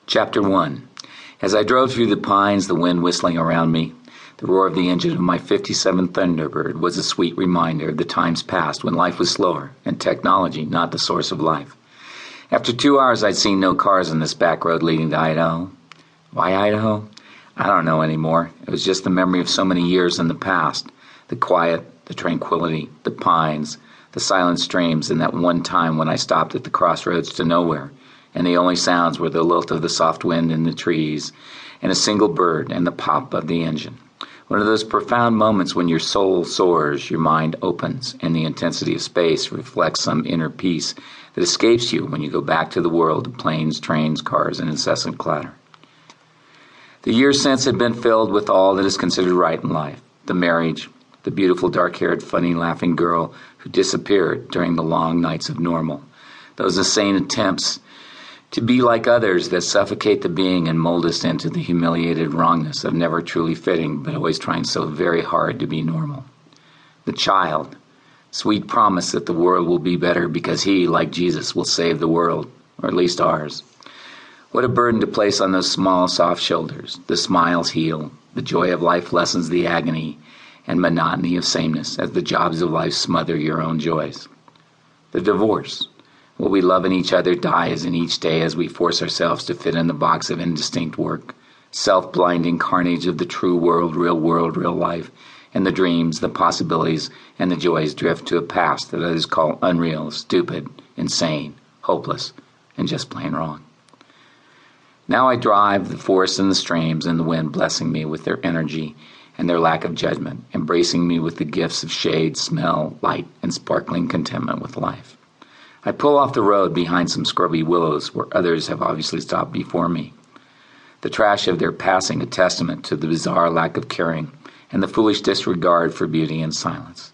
Chapter 1. As I drove through the pines, the wind whistling around me, the roar of the engine of my '57 Thunderbird was a sweet reminder of the times past when life was slower and technology not the source of life. After 2 hours, I'd seen no cars on this back road leading to Idaho. Why Idaho? I don't know anymore. It was just the memory of so many years in the past. The quiet, the tranquility, the pines, the silent streams, and that one time when I stopped at the crossroads to nowhere, and the only sounds were the lilt of the soft wind in the trees, and a single bird, and the pop of the engine. One of those profound moments when your soul soars, your mind opens, and the intensity of space reflects some inner peace that escapes you when you go back to the world of planes, trains, cars, and incessant clatter. The years since had been filled with all that is considered right in life. The marriage, the beautiful dark-haired, funny, laughing girl who disappeared during the long nights of normal. Those insane attempts to be like others that suffocate the being and mold us into the humiliated wrongness of never truly fitting, but always trying so very hard to be normal. The child, sweet promise that the world will be better because he, like Jesus, will save the world, or at least ours. What a burden to place on those small, soft shoulders. The smiles heal, the joy of life lessens the agony and monotony of sameness as the jobs of life smother your own joys. The divorce. What we love in each other dies in each day as we force ourselves to fit in the box of indistinct work. Self-blinding carnage of the true world, real life, and the dreams, the possibilities, and the joys drift to a past that others call unreal, stupid, insane, hopeless, and just plain wrong. Now I drive the forests and the streams and the wind blessing me with their energy and their lack of judgment, embracing me with the gifts of shade, smell, light, and sparkling contentment with life. I pull off the road behind some scrubby willows where others have obviously stopped before me. The trash of their passing a testament to the bizarre lack of caring and the foolish disregard for beauty and silence.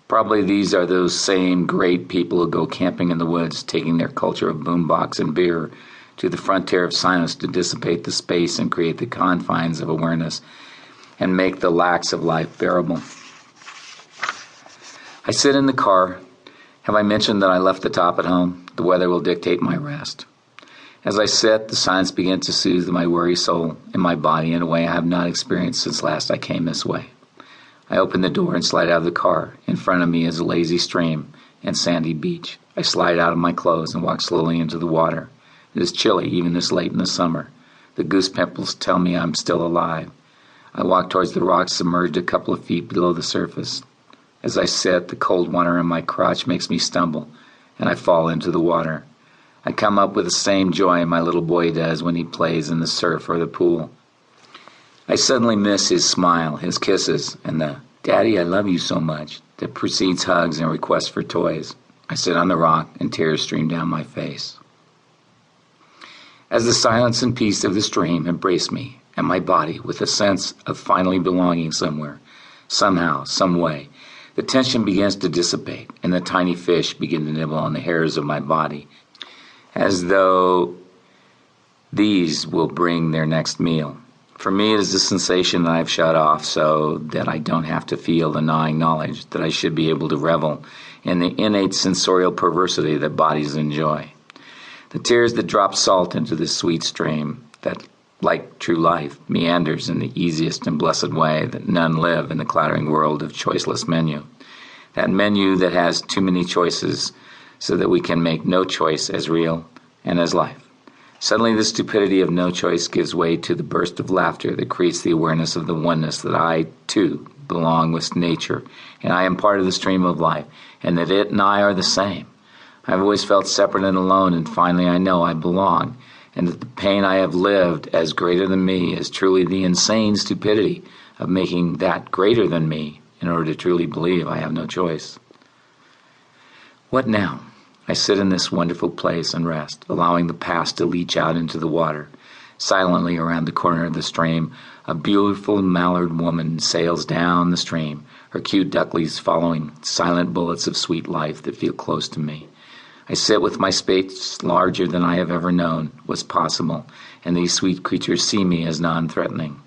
Probably these are those same great people who go camping in the woods, taking their culture of boombox and beer to the frontier of silence to dissipate the space and create the confines of awareness and make the lacks of life bearable. I sit in the car. Have I mentioned that I left the top at home? The weather will dictate my rest. As I sit, the silence begins to soothe my weary soul and my body in a way I have not experienced since last I came this way. I open the door and slide out of the car. In front of me is a lazy stream and sandy beach. I slide out of my clothes and walk slowly into the water. It is chilly even this late in the summer. The goose pimples tell me I'm still alive. I walk towards the rocks submerged a couple of feet below the surface. As I sit, the cold water in my crotch makes me stumble, and I fall into the water. I come up with the same joy my little boy does when he plays in the surf or the pool. I suddenly miss his smile, his kisses, and the "Daddy, I love you so much" that precedes hugs and requests for toys. I sit on the rock, and tears stream down my face. As the silence and peace of the stream embrace me and my body with a sense of finally belonging somewhere, somehow, some way, the tension begins to dissipate, and the tiny fish begin to nibble on the hairs of my body, as though these will bring their next meal. For me, it is a sensation that I've shut off so that I don't have to feel the gnawing knowledge that I should be able to revel in the innate sensorial perversity that bodies enjoy. The tears that drop salt into this sweet stream that, like true life, meanders in the easiest and blessed way that none live in the clattering world of choiceless menu. That menu that has too many choices so that we can make no choice as real and as life. Suddenly the stupidity of no choice gives way to the burst of laughter that creates the awareness of the oneness that I, too, belong with nature, and I am part of the stream of life, and that it and I are the same. I've always felt separate and alone, and finally I know I belong, and that the pain I have lived as greater than me is truly the insane stupidity of making that greater than me in order to truly believe I have no choice. What now? I sit in this wonderful place and rest, allowing the past to leach out into the water. Silently around the corner of the stream, a beautiful mallard woman sails down the stream, her cute duckleys following, silent bullets of sweet life that feel close to me. I sit with my space larger than I have ever known was possible, and these sweet creatures see me as non-threatening.